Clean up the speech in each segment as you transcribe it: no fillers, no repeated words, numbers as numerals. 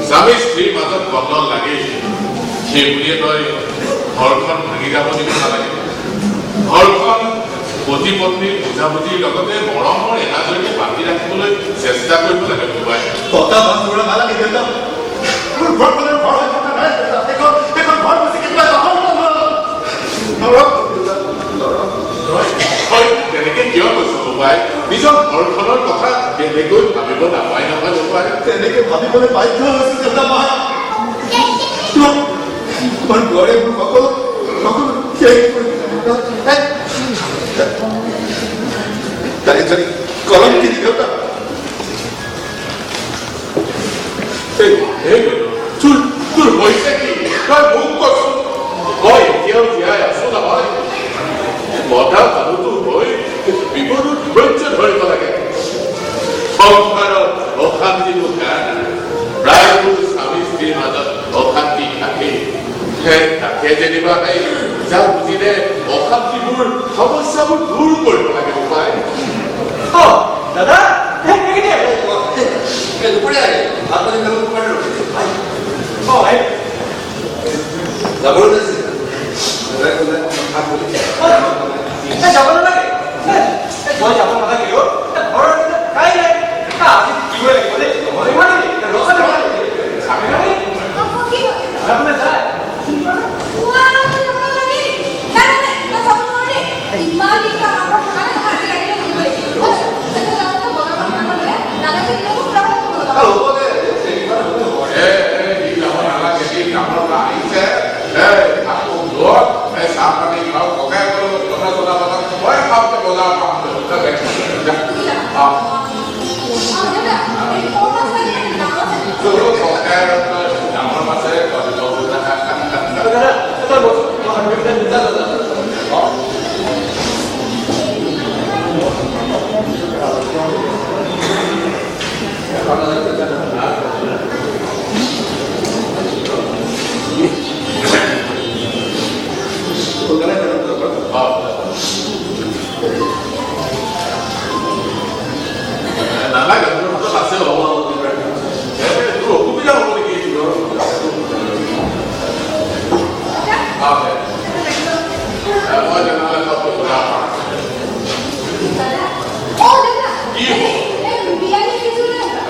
স্বামী স্ত্ৰীৰ মাজত বন্ধন লাগেই সেই বুলিয়ে তই ঘৰখন ভাঙি যাব দিব নালাগে ঘৰখন পতি পত্নীৰ বুজাবুজিৰ লগতে মৰমৰ এনাজৰীয়ে বান্ধি ৰাখিবলৈ চেষ্টা কৰিব লাগে মোবাইল কথা বান্ধা নালাগে দেউতা মোৰ ঘৰখনৰ ঘৰ হৈ থকা নাই এখন ঘৰ বেছি কিবা তেনেকে কিয় কৈছ মোবাইল নিজৰ ঘৰখনৰ কথা কেনেকৈ ভাবিব নাপায় নহয় মোবাইল তেনেকে ভাবিবলৈ বাধ্য হৈছো দেউতা মা তোমাৰ ঘৰে মোৰ সকলো শেষ কৰি কলম কিনি দেউতা তোৰ হৈছে কি তই মোক কচোন মই এতিয়াও জীয়াই আছো নহয় মধা মানুহটো হৈ বিপদত ধৈৰ্য ধৰিব লাগে সংসাৰত অশান্তিবোৰ প্ৰায়বোৰ স্বামী স্ত্ৰীৰ মাজত অশান্তি থাকেই তাকে যেনিবা যা বুজিলে অশান্তিবোৰ সমস্যাবোৰ দূৰ কৰিব লাগে উপায় দাদা যাব নালাগে মই যাব নালাগে ঘৰৰ কাই নাই দিব লাগিব দেই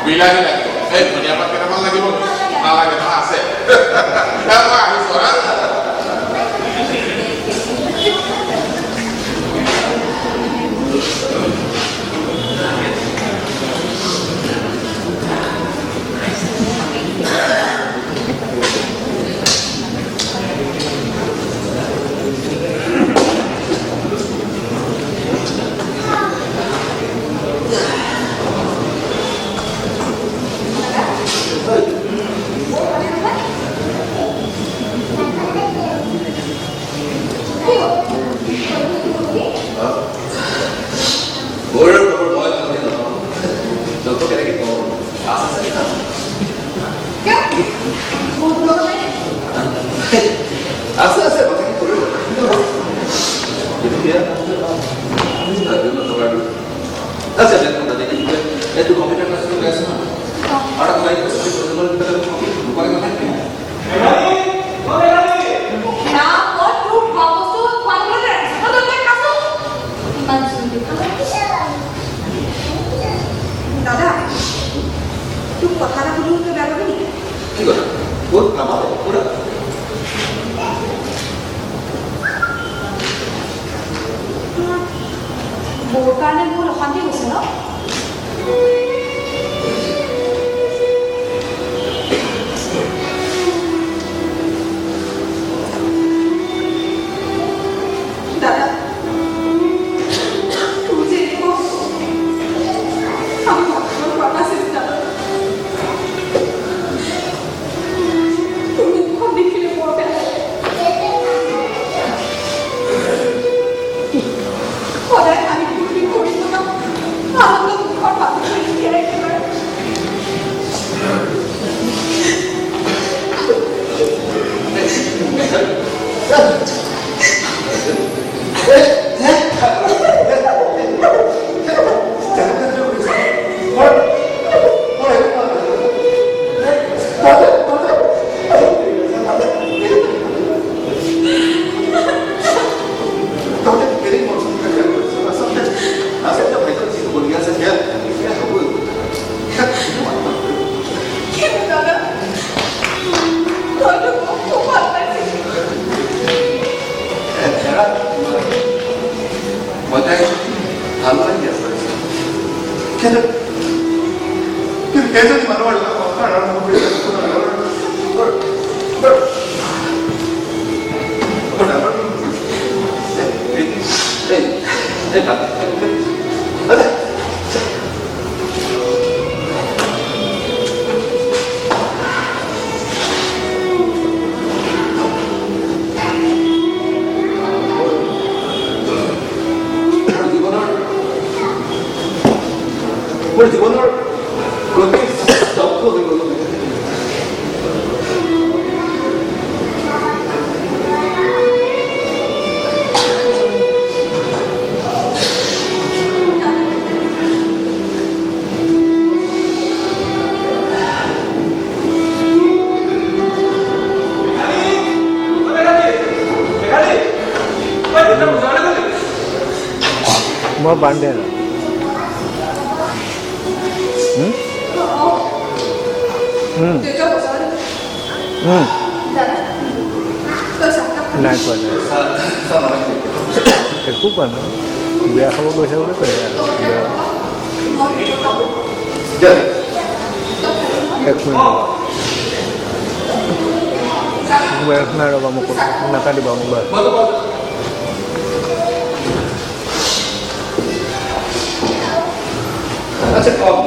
বিলাহী লাগিব ধনিয়া পাত কেইটামান লাগিব নালাগে নহয় আছে সদায় আমি ঘূৰি ফুৰি থকা আনন্দ মুখৰ পাতি তইতো মোক খুব ভাল পাইছিলি। মই তাইক ভাল লাগি আছে কিন্তু এজনী মানুহৰ কথা আৰম্ভ কৰি মোৰ জীৱনৰ গতি স্তব্ধ হৈ গ'ল মই বান্ধে না দেউতা বজাৰলৈ জানা তই চাহ নাই কোৱা নাই একো কোৱা নাই বিয়া খাব গৈছে বুলি কয় এক মিনিট মোবাইল নাই ৰ'বা মোক নাকাটিবা মোবাইল আচ্ছা কম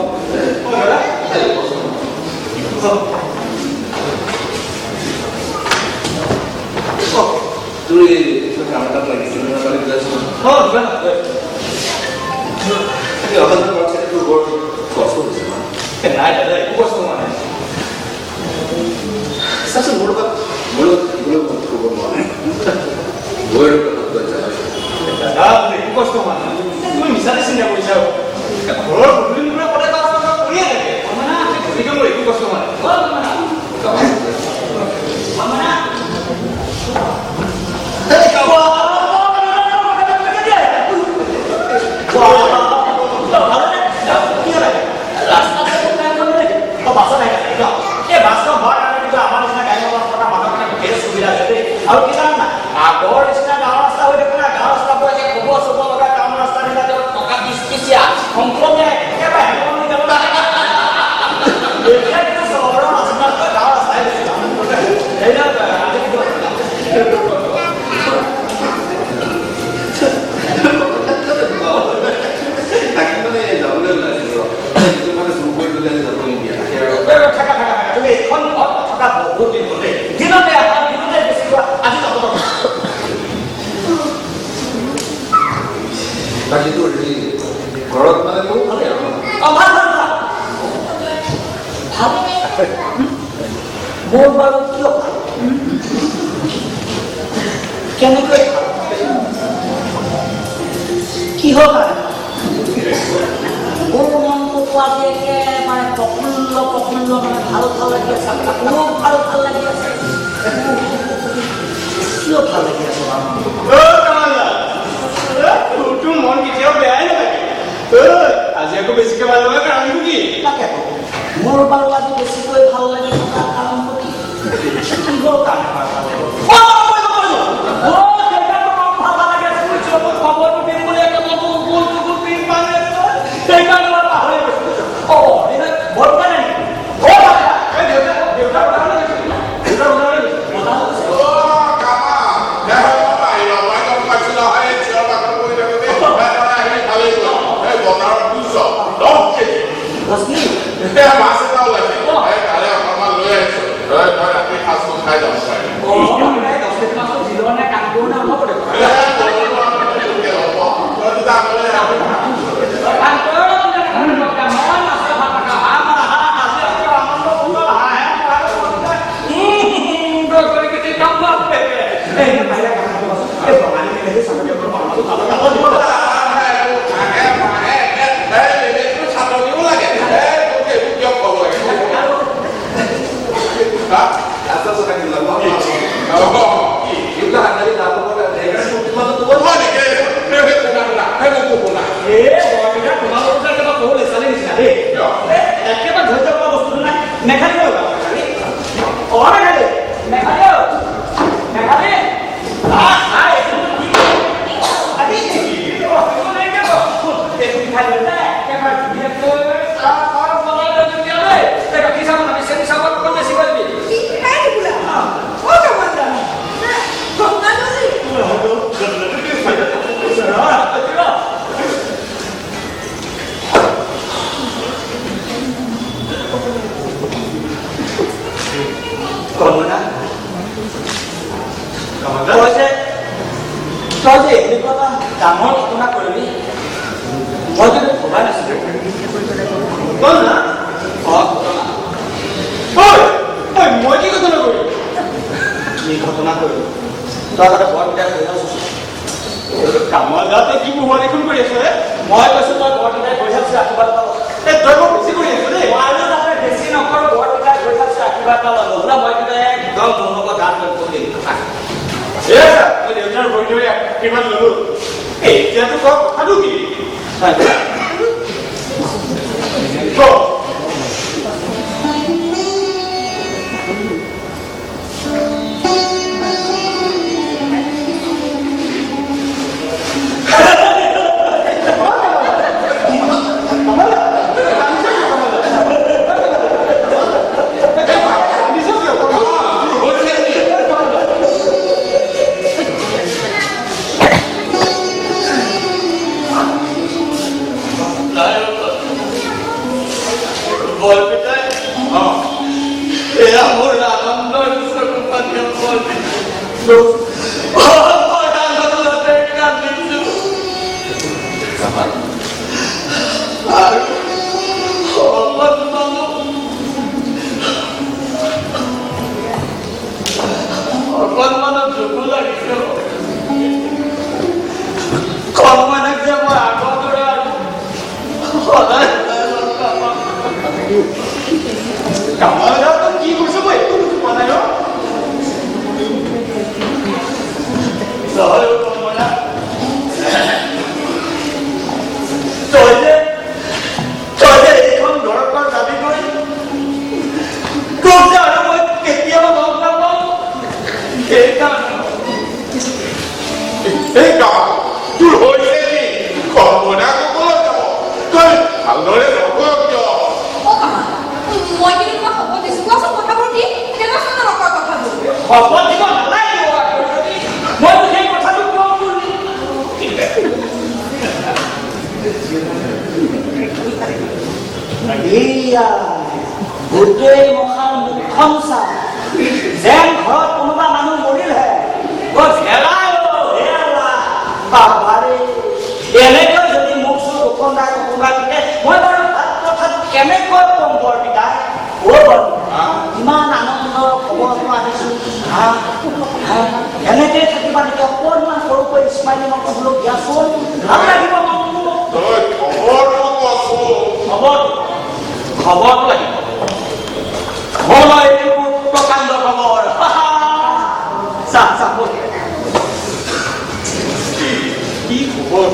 তুই কামটা লাগিছিল অহা যোৱা কৰাৰ তোৰ বৰ কষ্ট হৈছে নাই দাদা একো কষ্ট হোৱা নাই চাচোন মোৰ লগত ক'ব নোৱাৰে দাদা একো কষ্ট হোৱা নাই তুমি মিছাতে চিন্তা কৰিছা ঘৰৰ গধূলি মুখে সদায় কৰিয়ে থাকে গতিকে মোৰ একো কষ্ট হোৱা নাই আৰু কি জানা আগৰ নিচিনা গাঁৱৰ ৰাস্তা হৈ থাকে না গাঁৱৰ ৰাস্তাবোৰ খবৰ চব লগা গাঁৱৰ ৰাস্তা নিচিনা টকা 20 সংক্ৰমে একেবাৰে চহৰৰ ৰাস্তাতকৈ গাঁৱৰ ৰাস্তাই বেছি যাবলৈ ওলাইছিল মানে চুৰ কৰি পেলাই যাব নিদিয়া তুমি এইখন ঘৰত থকা বহুত দিন হলে দিনতে বেছি আজি যাব বাকীটো ঘৰত মানে বহুত ভালে আৰু মোৰ বাৰু কিয় ভাল কেনেকৈ কিহৰ কাৰণে মোৰ মনটো আজি একেবাৰে প্ৰফুল্ল মানে ভাল লাগি আছে খুব ভাল লাগি আছে কিয় ভাল লাগি আছে তোৰ মন কেতিয়াও বেয়াই নালাগে আজি আকৌ বেছিকে ভাল লগা কাৰণটো কি তাকেতো মোৰ বাৰু আজি বেছিকৈ ভাল লাগি থকা কাৰণটো কি কিহৰ কাৰণে ভাল লাগে খবৰটো দিম বুলি এটা গোল পিন পালে সেইকাৰণে মই পাহৰি গৈছো বৰ্তমান মাছ এটা ওলাইছে তাৰে অকণমান লৈ আহিছো ৰাতি সাজটো খাই যাব পাৰে তই যে এনেকুৱা এটা ডাঙৰ ঘটনা কৰিবি মই কিন্তু ভবা নাছিলো বল না মই কি ঘটনা কৰিলো এই ঘটনা কৰিলো তই আগতে বৰ বিদায় কৰি আছো কামৰ যাতে কি মোহৰ দেখোন কৰি আছো মই কৈছো তই বৰ বিদায় কৰি আছো আশীৰ্বাদ পাব তই বৰ বেছি কৰি আছো দেই মই যাতে বেছি নকৰো বৰ বিদায় কৰি আছো আশীৰ্বাদ পাব নহ'লে মই কিন্তু একদম মোৰ লগত গান কৰি মই দেউতাৰ ভৰি ধৰি কিমান ললো এতিয়াতো কওক কথাটো কি গোটেই মখাৰ মুখখন চা যেন ঘৰত কোনোবা মানুহ মৰিলহে এনেকৈ যদি মোক চোৰ দোকানদাৰ কোনোবা দিলে মই বাৰু কথাত কেনেকৈ কম বৰ পিতাই ইমান আনন্দৰ খবৰটো আনিছো এনেকৈ থাকিবা নেকি অকণমান সৰুকৈ স্মাইলি নক হ'লেও দিয়াচোন ভাল লাগিব খবৰটো লাগিব প্ৰকাণ্ড খবৰ কি খবৰ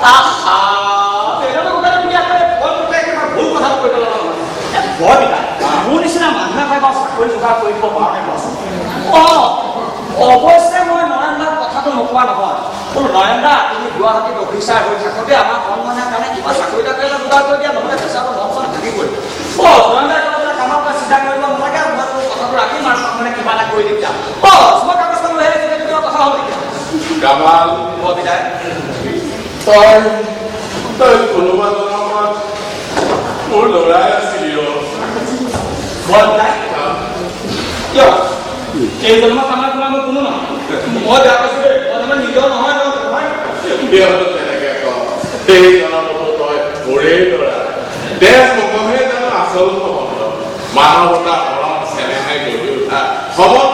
আহা বৰ বিদায় মোৰ নিচিনা মানুহে ভাই বাৰু চাকৰি যোগাৰ কৰিব পাৰে কোৱাচোন অৱশ্যে মই নয়নদাৰ কথাটো নোকোৱা নহয় বোলো নয়নদা তুমি গুৱাহাটীত অফিচাৰ হৈ থাকোঁতে আমাৰ কণমানৰ কাৰণে কিবা চাকৰি তাকৰি এটা যোগাৰ কৰি দিয়া নহ'লে পেচাটো মন থাকিবই নয়নদাৰ কথা কামৰ পৰা চিন্তা কৰিব নালাগে আৰু মই কথাটো ৰাখি মানে কিবা এটা কৰি দিম যা মই কাগজখন লৈ আহিছোঁ কিবা কথা হ'ল নেকি কামাল বৰ বিদায় তই কোনোবা জনমত মোৰ ল'ৰাই আছিলি বৰ বিদায় কিয় এই জন্মত আমাৰ তোমাৰ মই কোনো নহয় মই বেয়া পাইছোঁ দেই মই তোমাৰ নিজৰ নহয় তেনেকে কওঁ সেই জনমতো তই মোৰেই ল'ৰা দেশ মগহে জানো আচল সম্বন্ধ মানৱতা মৰম চেনেহে গঢ়ি উঠা সমগ্ৰ